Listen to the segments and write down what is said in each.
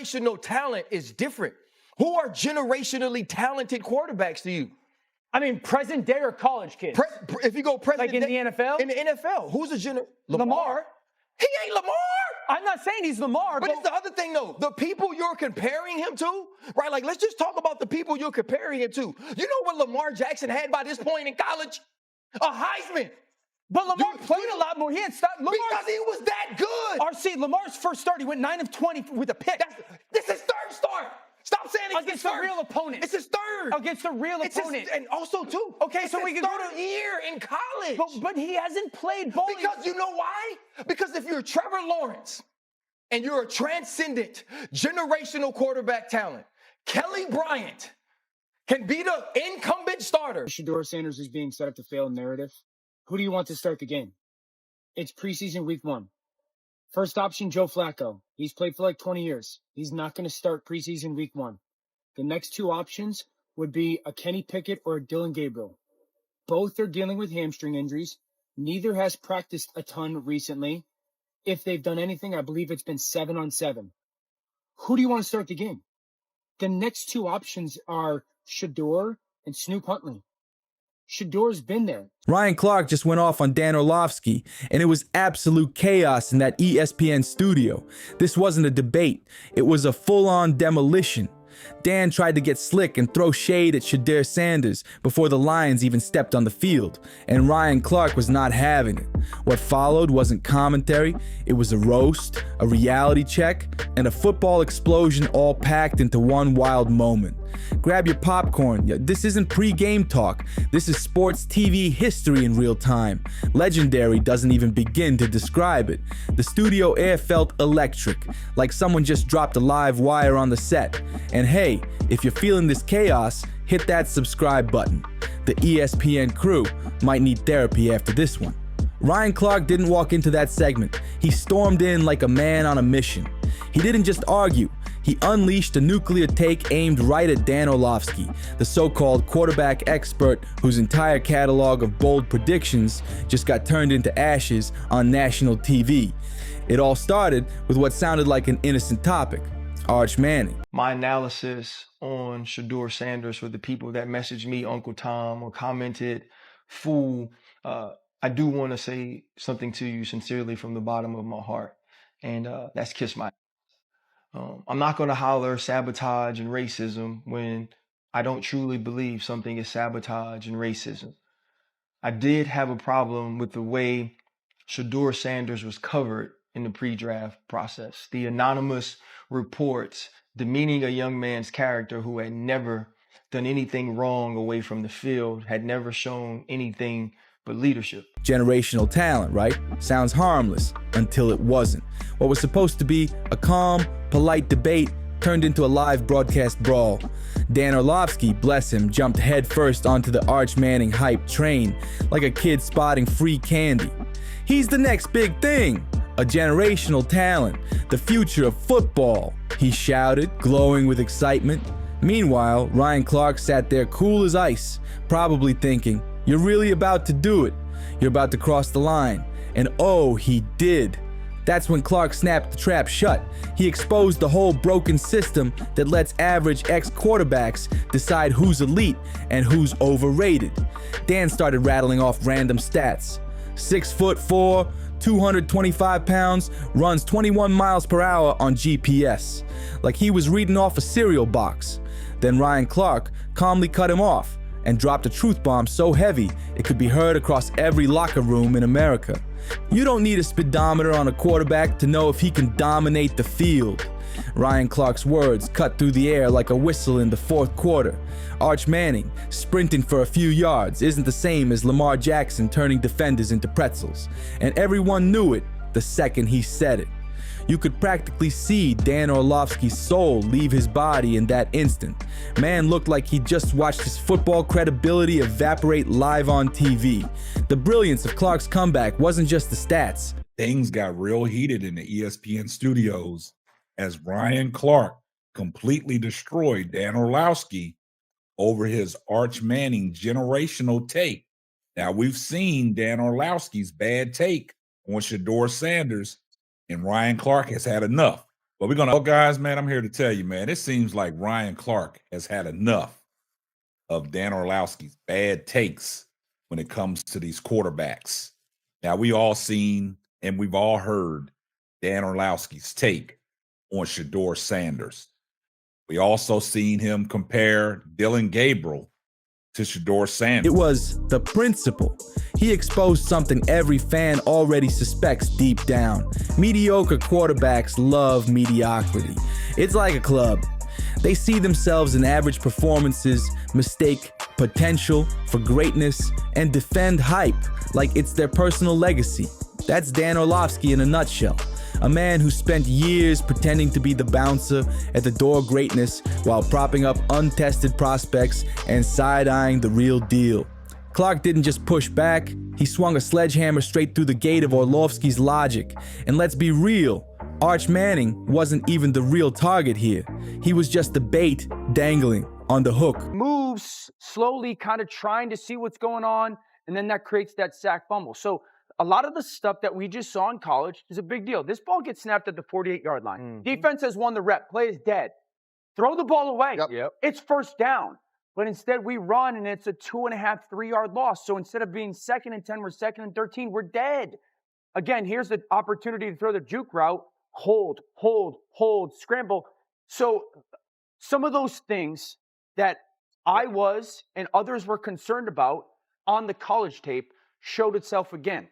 Generational talent is different. Who are generationally talented quarterbacks to you? I mean, present day or college kids? If you go present like in day, the NFL? In the NFL, who's a Lamar. He ain't Lamar. I'm not saying he's Lamar. But it's the other thing, though. The people you're comparing him to, right? Like, let's just talk about the people you're comparing him to. You know what Lamar Jackson had by this point in college? A Heisman. But Lamar played a lot more. He had stopped. Because he was that good. RC, Lamar's first start, he went 9 of 20 with a pick. This is third start. Stop saying it's against his a real opponent. It's his third. Against a real opponent. And also, too. Okay, it's so we his can go third year in college. But he hasn't played bowling. Because you know why? Because if you're Trevor Lawrence and you're a transcendent generational quarterback talent, Kelly Bryant can be the incumbent starter. Shedeur Sanders is being set up to fail narrative. Who do you want to start the game? It's preseason week 1. First option, Joe Flacco. He's played for like 20 years. He's not going to start preseason week 1. The next 2 options would be a Kenny Pickett or a Dylan Gabriel. Both are dealing with hamstring injuries. Neither has practiced a ton recently. If they've done anything, I believe it's been 7-on-7. Who do you want to start the game? The next 2 options are Shedeur and Snoop Huntley. Shedeur's been there. Ryan Clark just went off on Dan Orlovsky, and it was absolute chaos in that ESPN studio. This wasn't a debate. It was a full-on demolition. Dan tried to get slick and throw shade at Shedeur Sanders before the Lions even stepped on the field, and Ryan Clark was not having it. What followed wasn't commentary, it was a roast, a reality check, and a football explosion all packed into one wild moment. Grab your popcorn. This isn't pre-game talk. This is sports TV history in real time. Legendary doesn't even begin to describe it. The studio air felt electric, like someone just dropped a live wire on the set. And hey, if you're feeling this chaos, hit that subscribe button. The ESPN crew might need therapy after this one. Ryan Clark didn't walk into that segment. He stormed in like a man on a mission. He didn't just argue. He unleashed a nuclear take aimed right at Dan Orlovsky, the so-called quarterback expert whose entire catalog of bold predictions just got turned into ashes on national TV. It all started with what sounded like an innocent topic: Arch Manning. My analysis on Shedeur Sanders for the people that messaged me Uncle Tom or commented fool, I do want to say something to you sincerely from the bottom of my heart, and that's kiss my I'm not going to holler sabotage and racism when I don't truly believe something is sabotage and racism. I did have a problem with the way Shedeur Sanders was covered in the pre-draft process. The anonymous reports demeaning a young man's character who had never done anything wrong away from the field, had never shown anything but leadership. Generational talent, right? Sounds harmless until it wasn't. What was supposed to be a calm, polite debate turned into a live broadcast brawl. Dan Orlovsky, bless him, jumped headfirst onto the Arch Manning hype train like a kid spotting free candy. He's the next big thing, a generational talent, the future of football, he shouted, glowing with excitement. Meanwhile, Ryan Clark sat there cool as ice, probably thinking, you're really about to do it. You're about to cross the line. And oh, he did. That's when Clark snapped the trap shut. He exposed the whole broken system that lets average ex-quarterbacks decide who's elite and who's overrated. Dan started rattling off random stats. 6'4", 225 pounds, runs 21 miles per hour on GPS, like he was reading off a cereal box. Then Ryan Clark calmly cut him off and dropped a truth bomb so heavy it could be heard across every locker room in America. You don't need a speedometer on a quarterback to know if he can dominate the field. Ryan Clark's words cut through the air like a whistle in the fourth quarter. Arch Manning, sprinting for a few yards, isn't the same as Lamar Jackson turning defenders into pretzels. And everyone knew it the second he said it. You could practically see Dan Orlovsky's soul leave his body in that instant. Man looked like he just watched his football credibility evaporate live on TV. The brilliance of Clark's comeback wasn't just the stats. Things got real heated in the ESPN studios as Ryan Clark completely destroyed Dan Orlovsky over his Arch Manning generational take. Now, we've seen Dan Orlovsky's bad take on Shedeur Sanders, and Ryan Clark has had enough. Well, well, guys, man, I'm here to tell you, man, it seems like Ryan Clark has had enough of Dan Orlovsky's bad takes when it comes to these quarterbacks. Now, we all seen and we've all heard Dan Orlovsky's take on Shedeur Sanders. We also seen him compare Dylan Gabriel to Shedeur Sanders. It was the principle. He exposed something every fan already suspects deep down. Mediocre quarterbacks love mediocrity. It's like a club. They see themselves in average performances, mistake potential for greatness, and defend hype like it's their personal legacy. That's Dan Orlovsky in a nutshell. A man who spent years pretending to be the bouncer at the door of greatness while propping up untested prospects and side-eyeing the real deal. Clark didn't just push back, he swung a sledgehammer straight through the gate of Orlovsky's logic. And let's be real, Arch Manning wasn't even the real target here. He was just the bait dangling on the hook. Moves slowly, kind of trying to see what's going on, and then that creates that sack fumble. So a lot of the stuff that we just saw in college is a big deal. This ball gets snapped at the 48-yard line. Mm-hmm. Defense has won the rep. Play is dead. Throw the ball away. Yep. It's first down. But instead we run, and it's a 2.5, 3-yard loss. So instead of being 2nd and 10, we're 2nd and 13. We're dead. Again, here's the opportunity to throw the juke route. Hold, scramble. So some of those things that I was and others were concerned about on the college tape showed itself again.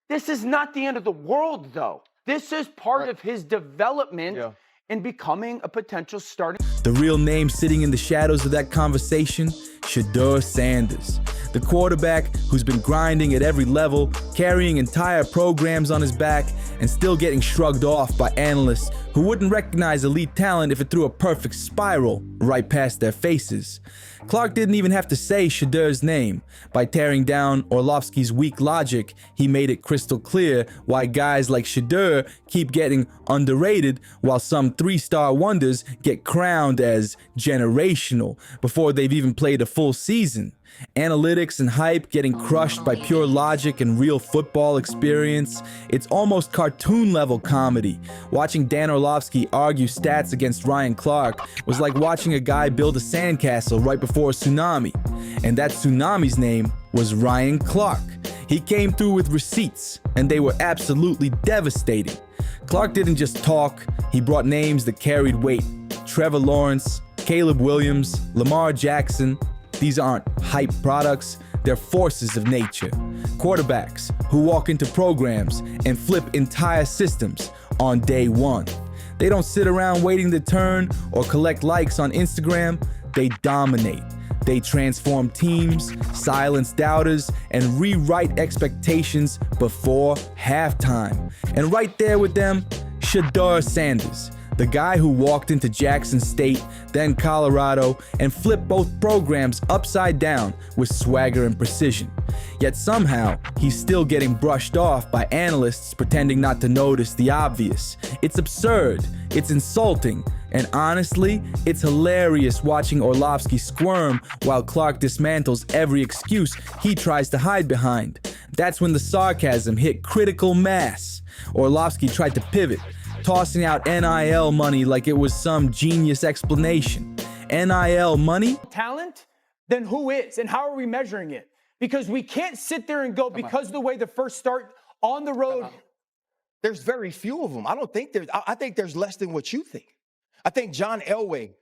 This is not the end of the world, though. This is part of his development in becoming a potential starting. The real name sitting in the shadows of that conversation, Shedeur Sanders. The quarterback who's been grinding at every level, carrying entire programs on his back, and still getting shrugged off by analysts who wouldn't recognize elite talent if it threw a perfect spiral right past their faces. Clark didn't even have to say Shedeur's name. By tearing down Orlovsky's weak logic, he made it crystal clear why guys like Shedeur keep getting underrated while some 3-star wonders get crowned as generational before they've even played a full season. Analytics and hype getting crushed by pure logic and real football experience. It's almost cartoon-level comedy. Watching Dan Orlovsky argue stats against Ryan Clark was like watching a guy build a sandcastle right before a tsunami. And that tsunami's name was Ryan Clark. He came through with receipts, and they were absolutely devastating. Clark didn't just talk, he brought names that carried weight. Trevor Lawrence, Caleb Williams, Lamar Jackson. These aren't hype products, they're forces of nature. Quarterbacks who walk into programs and flip entire systems on day one. They don't sit around waiting to turn or collect likes on Instagram, they dominate. They transform teams, silence doubters, and rewrite expectations before halftime. And right there with them, Shedeur Sanders. The guy who walked into Jackson State, then Colorado, and flipped both programs upside down with swagger and precision. Yet somehow, he's still getting brushed off by analysts pretending not to notice the obvious. It's absurd, it's insulting, and honestly, it's hilarious watching Orlovsky squirm while Clark dismantles every excuse he tries to hide behind. That's when the sarcasm hit critical mass. Orlovsky tried to pivot, tossing out NIL money like it was some genius explanation. NIL money? Talent? Then who is? And how are we measuring it? Because we can't sit there and go, because of the way the first start on the road. There's very few of them. I think there's less than what you think. I think John Elway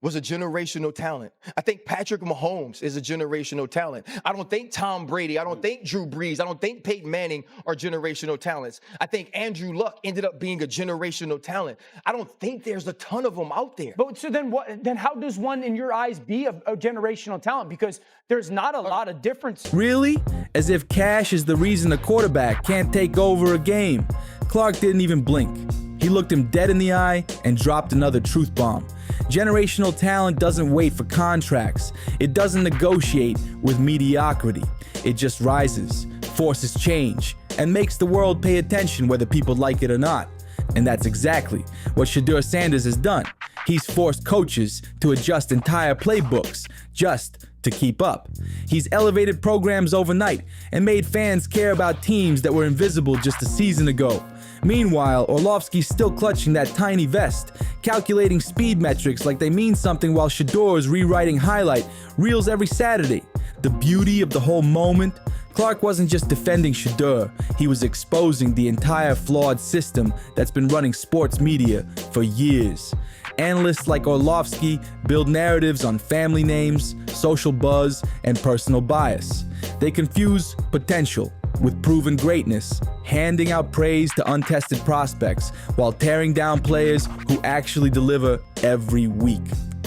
was a generational talent. I think Patrick Mahomes is a generational talent. I don't think Tom Brady, I don't think Drew Brees, I don't think Peyton Manning are generational talents. I think Andrew Luck ended up being a generational talent. I don't think there's a ton of them out there. But so then what? Then how does one, in your eyes, be a generational talent? Because there's not a lot of difference. Really? As if cash is the reason a quarterback can't take over a game. Clark didn't even blink. He looked him dead in the eye and dropped another truth bomb. Generational talent doesn't wait for contracts. It doesn't negotiate with mediocrity. It just rises, forces change, and makes the world pay attention whether people like it or not. And that's exactly what Shedeur Sanders has done. He's forced coaches to adjust entire playbooks just to keep up. He's elevated programs overnight and made fans care about teams that were invisible just a season ago. Meanwhile, Orlovsky's still clutching that tiny vest, calculating speed metrics like they mean something while Shedeur's rewriting highlight reels every Saturday. The beauty of the whole moment? Clark wasn't just defending Shedeur, he was exposing the entire flawed system that's been running sports media for years. Analysts like Orlovsky build narratives on family names, social buzz, and personal bias. They confuse potential with proven greatness, handing out praise to untested prospects while tearing down players who actually deliver every week.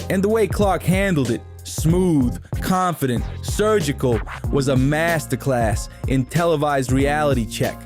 And the way Clark handled it, smooth, confident, surgical, was a masterclass in televised reality check.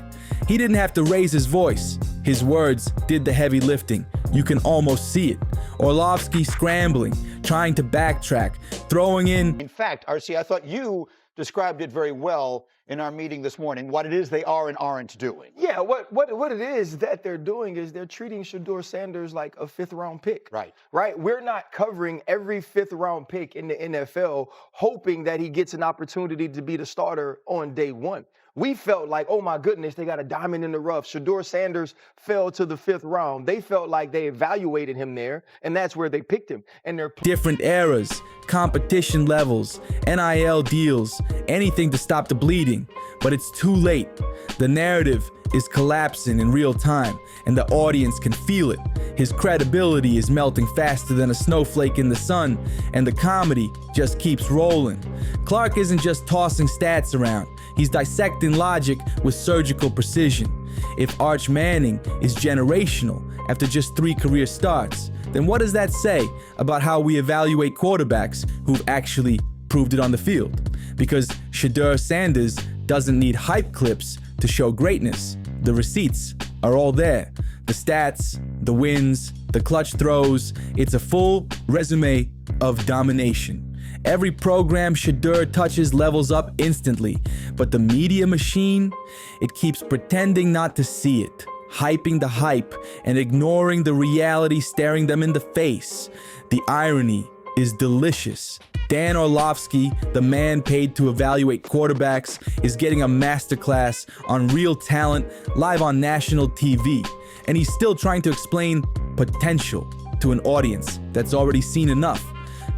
He didn't have to raise his voice. His words did the heavy lifting. You can almost see it. Orlovsky scrambling, trying to backtrack, throwing in fact, RC, I thought you described it very well in our meeting this morning, what it is they are and aren't doing. Yeah, what it is that they're doing is they're treating Shedeur Sanders like a fifth-round pick. Right? We're not covering every fifth-round pick in the NFL hoping that he gets an opportunity to be the starter on day one. We felt like, oh my goodness, they got a diamond in the rough. Shedeur Sanders fell to the fifth round. They felt like they evaluated him there, and that's where they picked him. And they're different eras, competition levels, NIL deals, anything to stop the bleeding. But it's too late. The narrative is collapsing in real time, and the audience can feel it. His credibility is melting faster than a snowflake in the sun, and the comedy just keeps rolling. Clark isn't just tossing stats around. He's dissecting logic with surgical precision. If Arch Manning is generational after just 3 career starts, then what does that say about how we evaluate quarterbacks who've actually proved it on the field? Because Shedeur Sanders doesn't need hype clips to show greatness. The receipts are all there. The stats, the wins, the clutch throws. It's a full resume of domination. Every program Shedeur touches levels up instantly, but the media machine, it keeps pretending not to see it, hyping the hype and ignoring the reality staring them in the face. The irony is delicious. Dan Orlovsky, the man paid to evaluate quarterbacks, is getting a masterclass on real talent live on national TV, and he's still trying to explain potential to an audience that's already seen enough.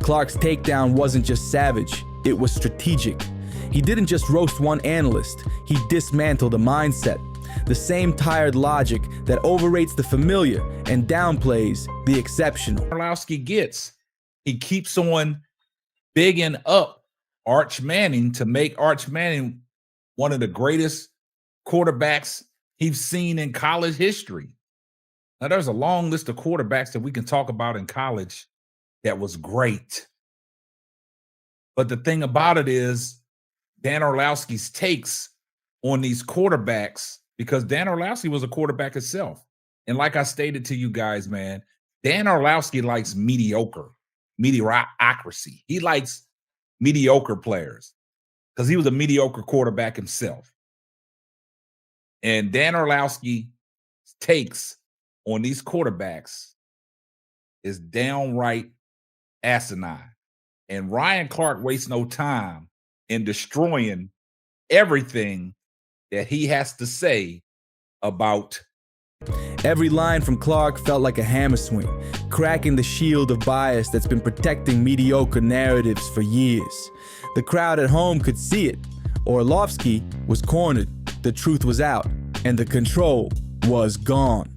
Clark's takedown wasn't just savage, it was strategic. He didn't just roast one analyst, he dismantled a mindset. The same tired logic that overrates the familiar and downplays the exceptional. Orlovsky gets. He keeps on bigging up Arch Manning to make Arch Manning one of the greatest quarterbacks he's seen in college history. Now, there's a long list of quarterbacks that we can talk about in college that was great. But the thing about it is Dan Orlovsky's takes on these quarterbacks, because Dan Orlovsky was a quarterback himself. And like I stated to you guys, man, Dan Orlovsky likes mediocrity. He likes mediocre players because he was a mediocre quarterback himself. And Dan Orlovsky's takes on these quarterbacks is downright asinine. And Ryan Clark wastes no time in destroying everything that he has to say about. Every line from Clark felt like a hammer swing, cracking the shield of bias that's been protecting mediocre narratives for years. The crowd at home could see it. Orlovsky was cornered, the truth was out, and the control was gone.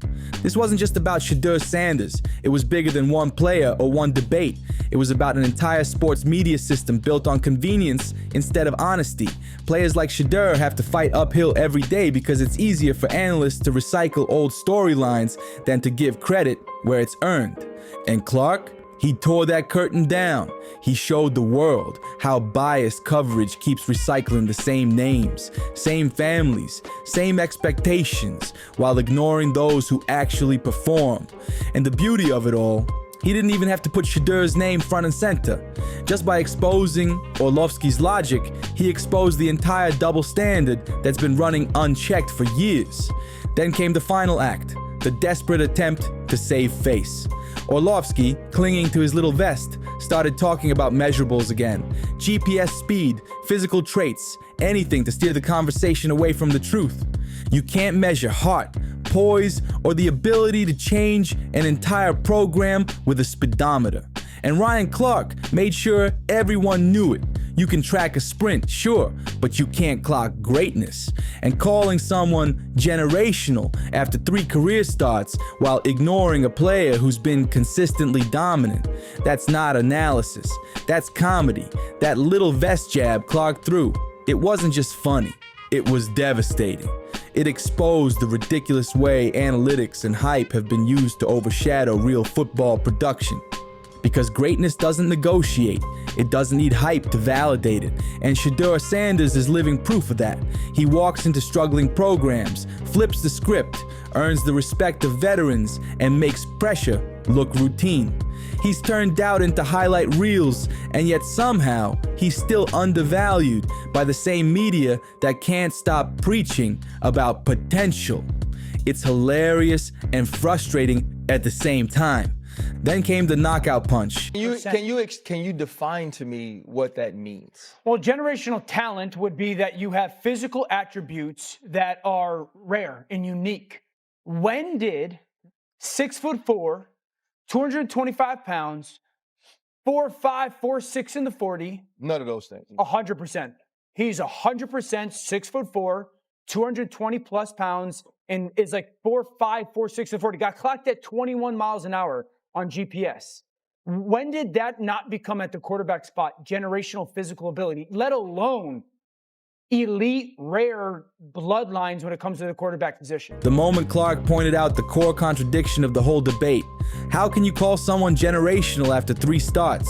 This wasn't just about Shedeur Sanders. It was bigger than one player or one debate. It was about an entire sports media system built on convenience instead of honesty. Players like Shedeur have to fight uphill every day because it's easier for analysts to recycle old storylines than to give credit where it's earned. And Clark, he tore that curtain down. He showed the world how biased coverage keeps recycling the same names, same families, same expectations, while ignoring those who actually perform. And the beauty of it all, he didn't even have to put Shedeur's name front and center. Just by exposing Orlovsky's logic, he exposed the entire double standard that's been running unchecked for years. Then came the final act, the desperate attempt to save face. Orlovsky, clinging to his little vest, started talking about measurables again. GPS speed, physical traits, anything to steer the conversation away from the truth. You can't measure heart, poise, or the ability to change an entire program with a speedometer. And Ryan Clark made sure everyone knew it. You can track a sprint, sure, but you can't clock greatness. And calling someone generational after 3 career starts while ignoring a player who's been consistently dominant, that's not analysis. That's comedy. That little vest jab Clark threw, it wasn't just funny, it was devastating. It exposed the ridiculous way analytics and hype have been used to overshadow real football production. Because greatness doesn't negotiate. It doesn't need hype to validate it. And Shedeur Sanders is living proof of that. He walks into struggling programs, flips the script, earns the respect of veterans, and makes pressure look routine. He's turned doubt into highlight reels, and yet somehow he's still undervalued by the same media that can't stop preaching about potential. It's hilarious and frustrating at the same time. Then came the knockout punch. Can you define to me what that means? Well, generational talent would be that you have physical attributes that are rare and unique. When did 6'4", 225 pounds, 4'5", 4'6" in the 40? None of those things. 100%. He's 100% 6'4", 220 plus pounds, and is like 4'5", 4'6" in the 40. Got clocked at 21 miles an hour on GPS. When did that not become at the quarterback spot generational physical ability, let alone elite, rare bloodlines when it comes to the quarterback position? The moment Clark pointed out the core contradiction of the whole debate. How can you call someone generational after 3 starts?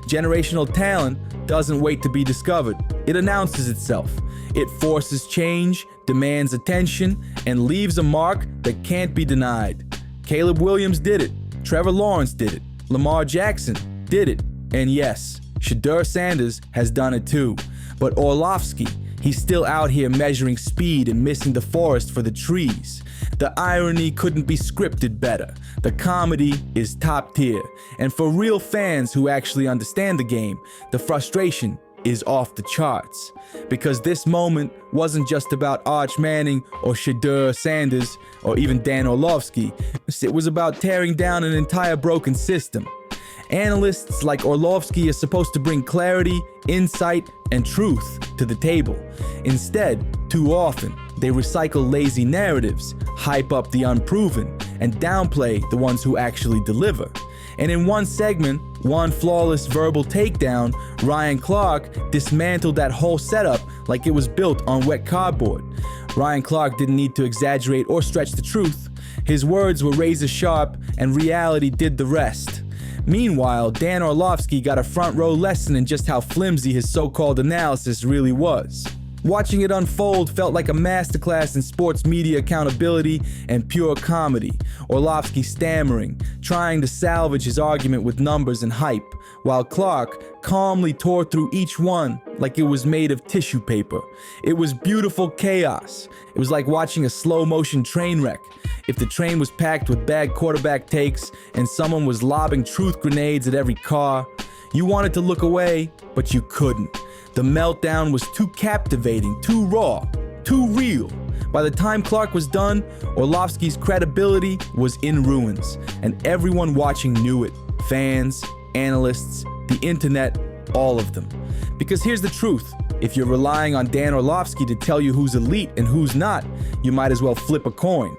Generational talent doesn't wait to be discovered. It announces itself. It forces change, demands attention, and leaves a mark that can't be denied. Caleb Williams did it. Trevor Lawrence did it. Lamar Jackson did it. And yes, Shedeur Sanders has done it too. But Orlovsky, he's still out here measuring speed and missing the forest for the trees. The irony couldn't be scripted better. The comedy is top tier. And for real fans who actually understand the game, the frustration is off the charts. Because this moment wasn't just about Arch Manning or Shedeur Sanders or even Dan Orlovsky. It was about tearing down an entire broken system. Analysts like Orlovsky are supposed to bring clarity, insight, and truth to the table. Instead, too often, they recycle lazy narratives, hype up the unproven, and downplay the ones who actually deliver. And in one segment, one flawless verbal takedown, Ryan Clark dismantled that whole setup like it was built on wet cardboard. Ryan Clark didn't need to exaggerate or stretch the truth. His words were razor sharp, and reality did the rest. Meanwhile, Dan Orlovsky got a front row lesson in just how flimsy his so-called analysis really was. Watching it unfold felt like a masterclass in sports media accountability and pure comedy. Orlovsky stammering, trying to salvage his argument with numbers and hype, while Clark calmly tore through each one like it was made of tissue paper. It was beautiful chaos. It was like watching a slow-motion train wreck. If the train was packed with bad quarterback takes and someone was lobbing truth grenades at every car, you wanted to look away, but you couldn't. The meltdown was too captivating, too raw, too real. By the time Clark was done, Orlovsky's credibility was in ruins, and everyone watching knew it. Fans, analysts, the internet, all of them. Because here's the truth. If you're relying on Dan Orlovsky to tell you who's elite and who's not, you might as well flip a coin.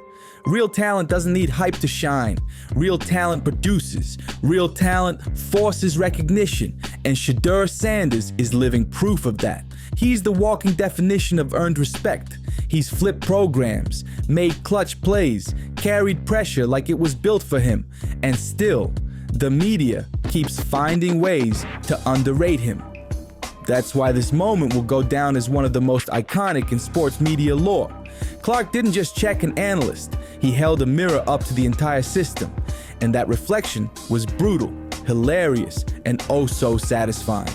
Real talent doesn't need hype to shine. Real talent produces. Real talent forces recognition. And Shedeur Sanders is living proof of that. He's the walking definition of earned respect. He's flipped programs, made clutch plays, carried pressure like it was built for him. And still, the media keeps finding ways to underrate him. That's why this moment will go down as one of the most iconic in sports media lore. Clark didn't just check an analyst, he held a mirror up to the entire system. And that reflection was brutal, hilarious, and oh so satisfying.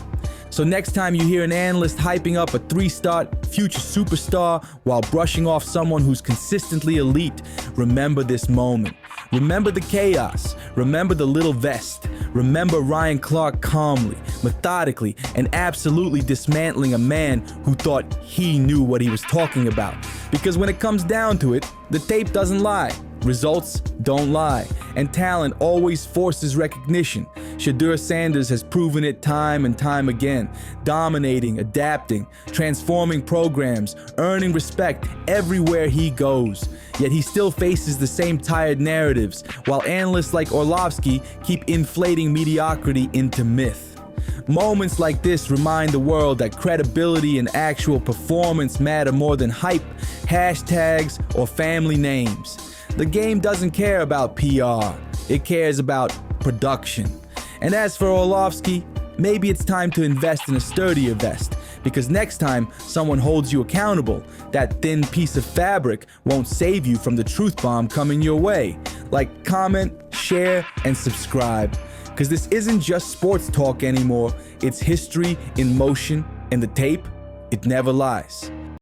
So next time you hear an analyst hyping up a 3-star future superstar while brushing off someone who's consistently elite, remember this moment. Remember the chaos. Remember the little vest. Remember Ryan Clark calmly, methodically, and absolutely dismantling a man who thought he knew what he was talking about. Because when it comes down to it, the tape doesn't lie. Results don't lie, and talent always forces recognition. Shedeur Sanders has proven it time and time again, dominating, adapting, transforming programs, earning respect everywhere he goes. Yet he still faces the same tired narratives, while analysts like Orlovsky keep inflating mediocrity into myth. Moments like this remind the world that credibility and actual performance matter more than hype, hashtags, or family names. The game doesn't care about PR, it cares about production. And as for Orlovsky, maybe it's time to invest in a sturdier vest, because next time someone holds you accountable, that thin piece of fabric won't save you from the truth bomb coming your way. Like, comment, share, and subscribe, because this isn't just sports talk anymore, it's history in motion, and the tape, it never lies.